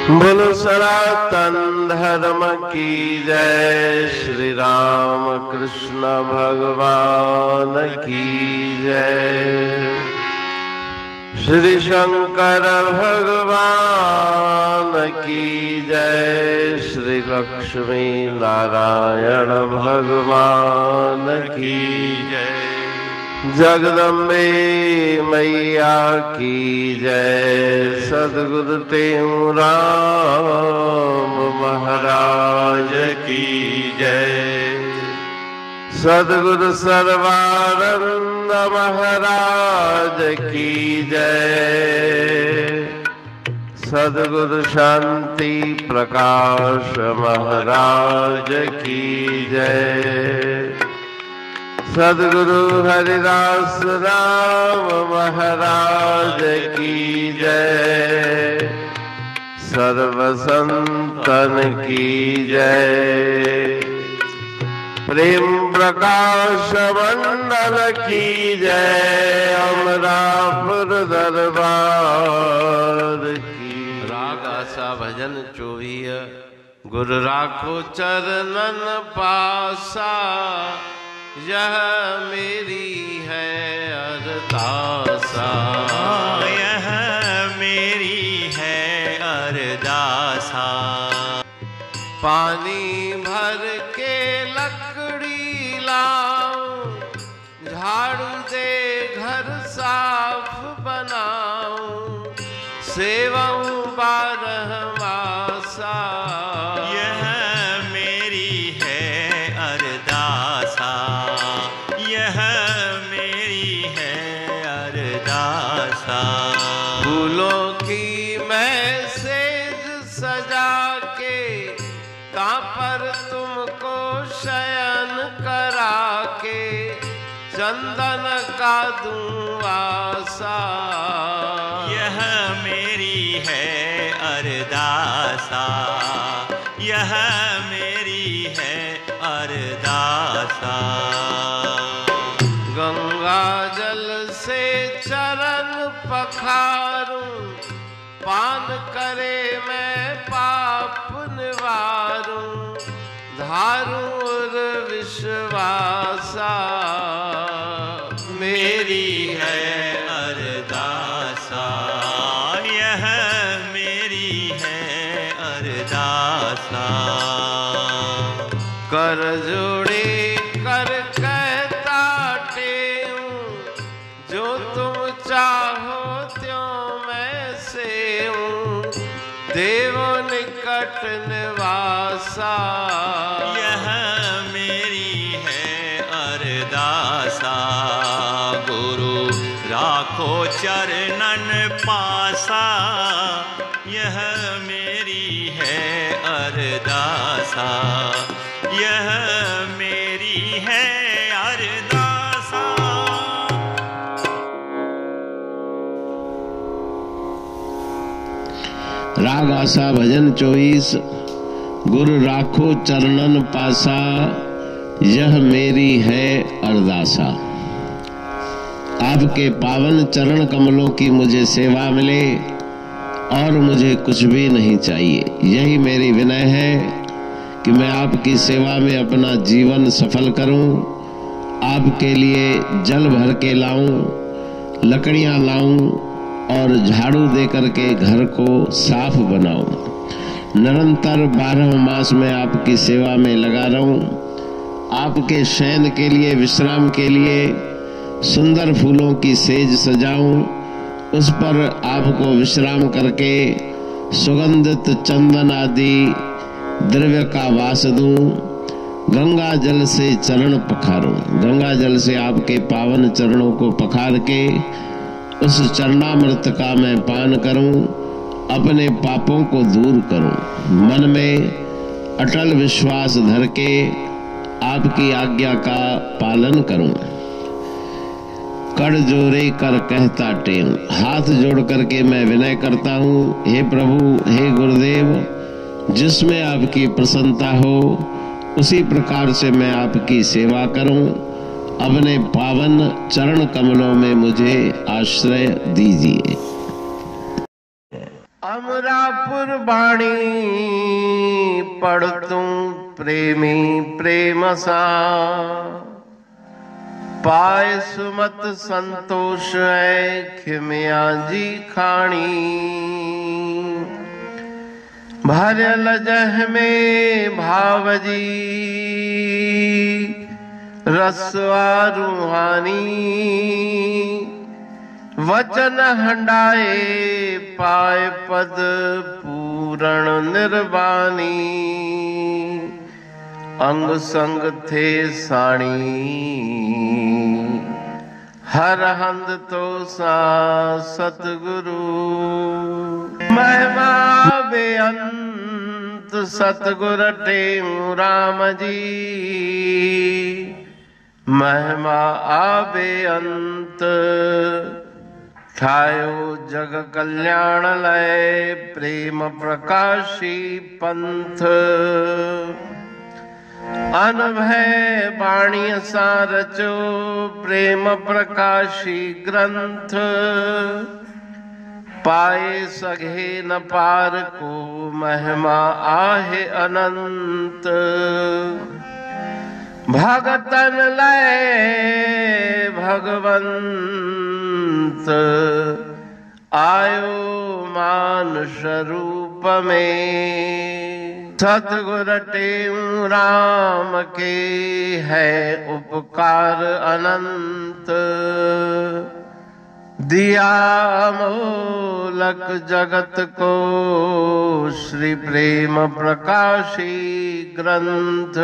बोलो सनातन धर्म की जय। श्री राम कृष्ण भगवान की जय। श्री शंकर भगवान की जय। श्री लक्ष्मी नारायण भगवान की जय। जगदम्बे मैया की जय। सद्गुरु राम महाराज की जय। सद्गुरु सर्वानंद महाराज की जय। सद्गुरु शांति प्रकाश महाराज की जय। सद्गुरु हरिदास राम महाराज की जय। सर्व संतन की जय। प्रेम प्रकाश मंडल की जय। अमरापुर दरबार की। राग आशा भजन 24। गुरु राखो चरणन पासा, यह मेरी है अरदासा। यह मेरी है अरदासा। पानी भर के लकड़ी लाऊं, झाड़ू दे घर साफ बनाऊं, सेवाऊं 12 मासा। यह मेरी है अरदासा। यह मेरी है अरदासा। फूलों की मैं सेज सजा के, कहाँ पर तुमको शयन करा के, चंदन का दूं आसा। यह मेरी है अरदासा। यह मेरी है अरदासा। गंगा जल से चरण पखारूं, पान करे मैं पाप निवारूं, धारूं और विश्वासा। मेरी है अरदासा। यह मेरी है अरदासा। कर जोड़े कर कहता टेऊं, जो तुम चाहो त्यों मैं सेऊं, देवो निकट निवासा। यह मेरी है अरदासा। गुरु राखो चरणन पासा, यह मेरी है अरदासा। यह मेरी है अरदासा। राग आशा भजन 24। गुरु राखो चरणन पासा, यह मेरी है अरदासा। आपके पावन चरण कमलों की मुझे सेवा मिले और मुझे कुछ भी नहीं चाहिए। यही मेरी विनय है कि मैं आपकी सेवा में अपना जीवन सफल करूं। आपके लिए जल भर के लाऊं, लकड़ियां लाऊं और झाड़ू दे करके घर को साफ बनाऊं। निरंतर 12 मास में आपकी सेवा में लगा रहूं। आपके शयन के लिए, विश्राम के लिए सुंदर फूलों की सेज सजाऊं, उस पर आपको विश्राम करके सुगंधित चंदन आदि द्रव्य का वास दूं। गंगा जल से चरण पखारूं, गंगा जल से आपके पावन चरणों को पखार के उस चरणामृत का मैं पान करूं, अपने पापों को दूर करूं। मन में अटल विश्वास धर के आपकी आज्ञा का पालन करूं। कर जोरे कर कहता टेऊं, हाथ जोड़ करके मैं विनय करता हूँ। हे प्रभु, हे गुरुदेव, जिसमें आपकी प्रसन्नता हो उसी प्रकार से मैं आपकी सेवा करूं। अपने पावन चरण कमलों में मुझे आश्रय दीजिए। अमरापुर बाणी पढ़ तू प्रेमी प्रेम सा, पाए सुमत संतोष है खिमिया जी खाणी। भरल जह में भावजी रसवा रूहानी, वचन हंडाए पाए पद पूरण निर्वाणी। अंग संग थे साणी हर हंद तो सा सतगुरु। महिमा बेअंत सतगुर टेऊ राम जी, महिमा आबे अंत ठायो जग कल्याण लय प्रेम प्रकाशी पंथ। अनभय बाणी सा रचो प्रेम प्रकाशी ग्रंथ। पाए सघे न पार को महिमा आहे अनंत। भगतन लय भगवंत आयो मानुष रूप में। सतगुर टेऊ राम के है उपकार अनंत। दिया मोलक जगत को श्री प्रेम प्रकाशी ग्रंथ।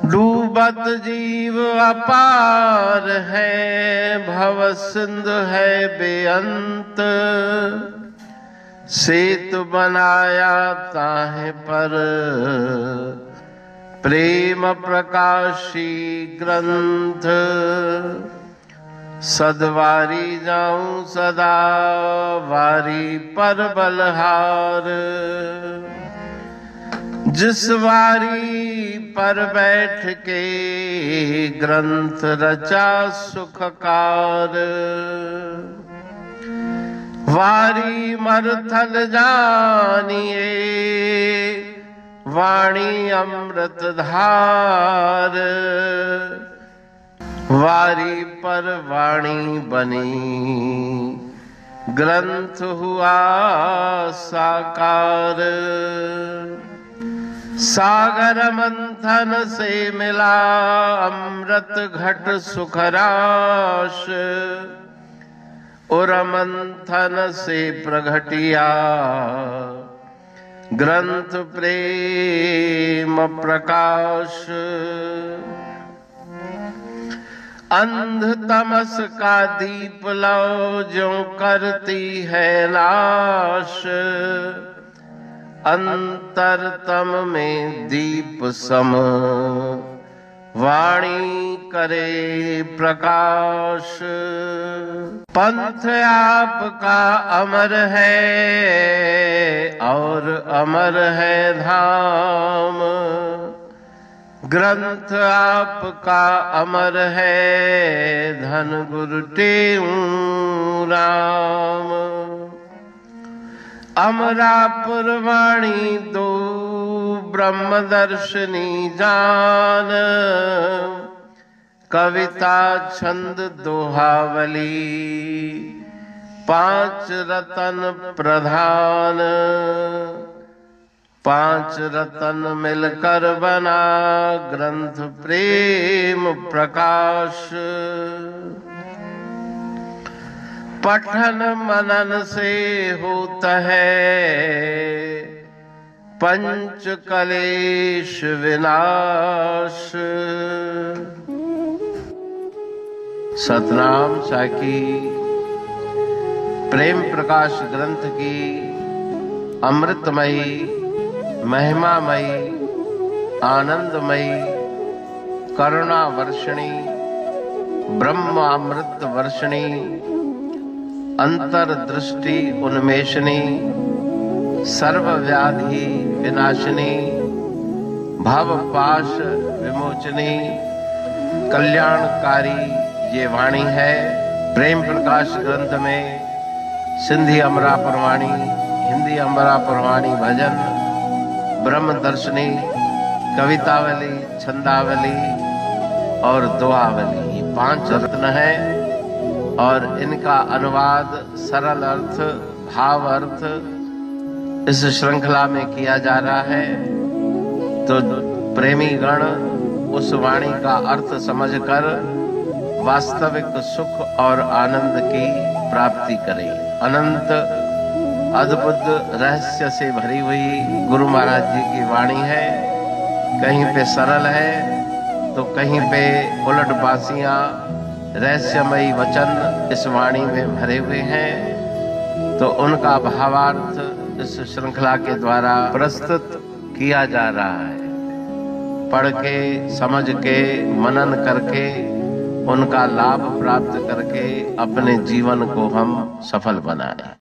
डूबत जीव अपार है भव सिंधु है बेअंत। सेतु बनाया ताहे पर प्रेम प्रकाशी ग्रंथ। सदवारी जाऊं सदा वारी पर बलहार। जिस वारी पर बैठ के ग्रंथ रचा सुखकार। वारी मरथल जानिए वाणी अमृत धार। वारी पर वाणी बनी ग्रंथ हुआ साकार। सागर मंथन से मिला अमृत घट सुखराश। और मंथन से प्रगटिया ग्रंथ प्रेम प्रकाश। अंध तमस का दीप लो जो करती है नाश। अंतरतम में दीप सम वाणी करे प्रकाश। पंथ आपका अमर है और अमर है धाम। ग्रंथ आपका अमर है धन गुरु टेऊ राम। अमरापुर वाणी दो ब्रह्मदर्शनी जान। कविता छंद दोहावली पांच रतन प्रधान। पांच रतन मिलकर बना ग्रंथ प्रेम प्रकाश। पठन मनन से होता है पंच कलेश विनाश। सतनाम साखी प्रेम प्रकाश ग्रंथ की अमृतमयी महिमामयी आनंदमयी करुणा वर्षिणी ब्रह्मामृत वर्षिणी अंतर्दृष्टि उन्मेषणी सर्वव्याधि विनाशिनी भव पाश विमोचनी कल्याणकारी ये वाणी है। प्रेम प्रकाश ग्रंथ में सिंधी अमरा पुरवाणी, हिंदी अमरा पुरवाणी भजन, ब्रह्म दर्शनी, कवितावली, छंदावली और दुआवली, ये 5 रत्न है और इनका अनुवाद सरल अर्थ, भाव अर्थ इस श्रृंखला में किया जा रहा है। तो प्रेमी गण उस वाणी का अर्थ समझकर वास्तविक सुख और आनंद की प्राप्ति करें। अनंत अद्भुत रहस्य से भरी हुई गुरु महाराज जी की वाणी है। कहीं पे सरल है तो कहीं पे उलट बासियां, रहस्यमयी वचन इस वाणी में भरे हुए हैं। तो उनका भावार्थ इस श्रृंखला के द्वारा प्रस्तुत किया जा रहा है। पढ़ के, समझ के, मनन करके, उनका लाभ प्राप्त करके अपने जीवन को हम सफल बनाएं।